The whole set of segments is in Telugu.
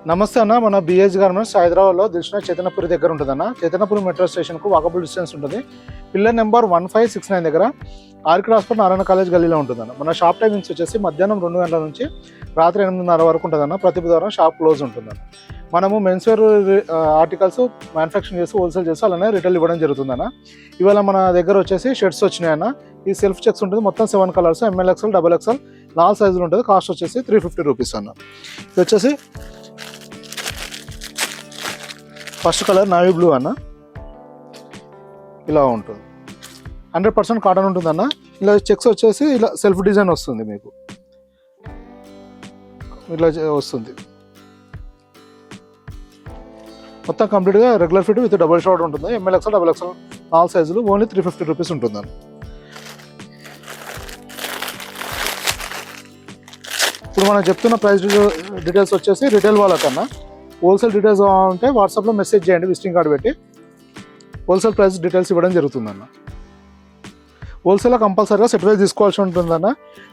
నమస్తే అన్న, మన బిఎస్ గార్మెంట్స్ హైదరాబాద్లో దిల్షుక్ చైతన్యపురి దగ్గర ఉంటుందన్న. చైతన్యపురి మెట్రో స్టేషన్కు వాకబుల్ డిస్టెన్స్ ఉంటుంది. పిల్లర్ నెంబర్ 1569 దగ్గర ఆర్కిడ్ హాస్పిటల్ నారాయణ కాలేజ్ గల్లీలో ఉంటుందన్న. మన షాప్ టైమింగ్స్ వచ్చేసి మధ్యాహ్నం 2 గంటల నుంచి రాత్రి 8:30 వరకు ఉంటుందన్న. ప్రతి బుధవారం షాప్ క్లోజ్ ఉంటుందన్న. మనము మెన్స్వేర్ ఆర్టికల్స్ మ్యానుఫ్యాక్చరింగ్ చేసి హోల్సేల్ చేసి అలానే రిటైల్ ఇవ్వడం జరుగుతుందన్న. ఇవాళ మన దగ్గర వచ్చేసి షర్ట్స్ వచ్చినాయన్న. ఈ సెల్ఫ్ చెక్స్ ఉంటుంది. మొత్తం 7 కలర్స్, ML XL, XXL 4 సైజులు ఉంటుంది. కాస్ట్ వచ్చేసి 350 రూపీస్ అన్న. ఇది వచ్చేసి ఫస్ట్ కలర్ నావీ బ్లూ అన్న. ఇలా ఉంటుంది. 100% కాటన్ ఉంటుందన్న. ఇలా చెక్స్ వచ్చేసి ఇలా సెల్ఫ్ డిజైన్ వస్తుంది, మీకు ఇలా వస్తుంది. మొత్తం కంప్లీట్గా regular fit with double short ఉంటుంది. ML XL, XXL 4 సైజులు ఓన్లీ 350 రూపీస్ ఉంటుందండి. ఇప్పుడు మనం చెప్తున్న ప్రైస్ డీటెయిల్స్ వచ్చేసి రిటైల్ వాళ్ళకన్నా. హోల్సేల్ డీటెయిల్స్ కావాలంటే వాట్సాప్లో మెసేజ్ చేయండి, విజిటింగ్ కార్డు పెట్టి హోల్సేల్ ప్రైస్ డీటెయిల్స్ ఇవ్వడం జరుగుతుందన్న. హోల్సేల్లో కంపల్సరీగా సెట్ వైజ్ తీసుకోవాల్సి ఉంటుందన్న.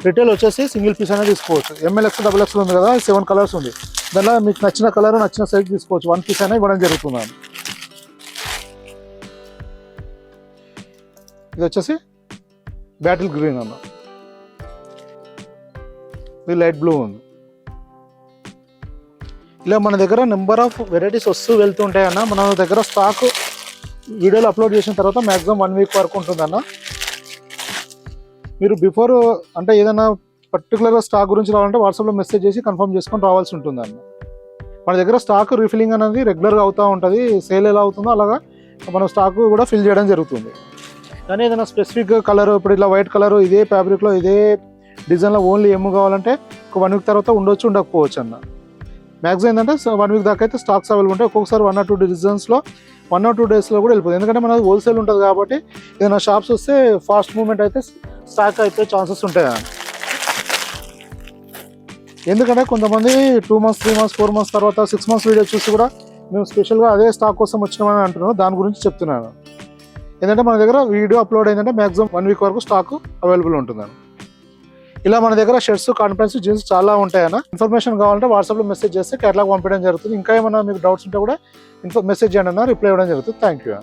రిటైల్ వచ్చేసి సింగిల్ పీస్ అనేది తీసుకోవచ్చు. ML XL, XXL ఉంది కదా, 7 కలర్స్ ఉంది. దానిలో మీకు నచ్చిన కలర్, నచ్చిన సైజ్ తీసుకోవచ్చు. 1 పీస్ అయినా ఇవ్వడం జరుగుతుందన్న. ఇది వచ్చేసి బ్యాటిల్ గ్రీన్ అన్న. ఇది లైట్ బ్లూ ఉంది. ఇలా మన దగ్గర నెంబర్ ఆఫ్ వెరైటీస్ వస్తూ వెళ్తుంటాయన్న. మన దగ్గర స్టాక్ వీడియోలు అప్లోడ్ చేసిన తర్వాత మ్యాక్సిమం 1 వీక్ వరకు ఉంటుందన్న. మీరు బిఫోర్ అంటే ఏదైనా పర్టికులర్గా స్టాక్ గురించి రావాలంటే వాట్సాప్లో మెసేజ్ చేసి కన్ఫర్మ్ చేసుకొని రావాల్సి ఉంటుందన్న. మన దగ్గర స్టాక్ రీఫిల్లింగ్ అనేది రెగ్యులర్గా అవుతూ ఉంటుంది. సేల్ ఎలా అవుతుందో అలాగా మనం స్టాక్ కూడా ఫిల్ చేయడం జరుగుతుంది. కానీ ఏదైనా స్పెసిఫిక్ కలర్, ఇప్పుడు ఇలా వైట్ కలర్ ఇదే ఫ్యాబ్రిక్లో ఇదే డిజైన్లో ఓన్లీ ఏం కావాలంటే ఒక 1 వీక్ తర్వాత ఉండొచ్చు, ఉండకపోవచ్చు అన్న. మ్యాక్సిమం ఏంటంటే 1 వీక్ దాకా అయితే స్టాక్స్ అవైలబుల్ ఉంటాయి. ఒక్కొక్కసారి 1 or 2 డిజైన్స్లో 1 or 2 డేస్లో కూడా వెళ్ళిపోతుంది. ఎందుకంటే మనది హోల్సేల్ ఉంటుంది కాబట్టి ఏదైనా షాప్స్ వస్తే ఫాస్ట్ మూవ్మెంట్ అయితే స్టాక్ అయిపోయే ఛాన్సెస్ ఉంటాయి. ఎందుకంటే కొంతమంది 2 months, 3 months, 4 months తర్వాత 6 months వీడియో చూసి కూడా మేము స్పెషల్గా అదే స్టాక్ కోసం వచ్చినామని అంటున్నాను. దాని గురించి చెప్తున్నాను. ఏంటంటే మన దగ్గర వీడియో అప్లోడ్ అయిందంటే మ్యాక్సిమం 1 వీక్ వరకు స్టాక్ అవైలబుల్ ఉంటుందని. ఇలా మన దగ్గర షర్ట్స్, కాటన్ ప్యాంట్స్, జీన్స్ చాలా ఉంటాయన్న. ఇన్ఫర్మేషన్ కావాలంటే వాట్సాప్లో మెసేజ్ చేస్తే కేటలాగ్ పంపించడం జరుగుతుంది. ఇంకా ఏమైనా మీకు డౌట్స్ ఉంటే కూడా మెసేజ్ చేయండి అన్న, రిప్లై ఇవ్వడం జరుగుతుంది. Thank you.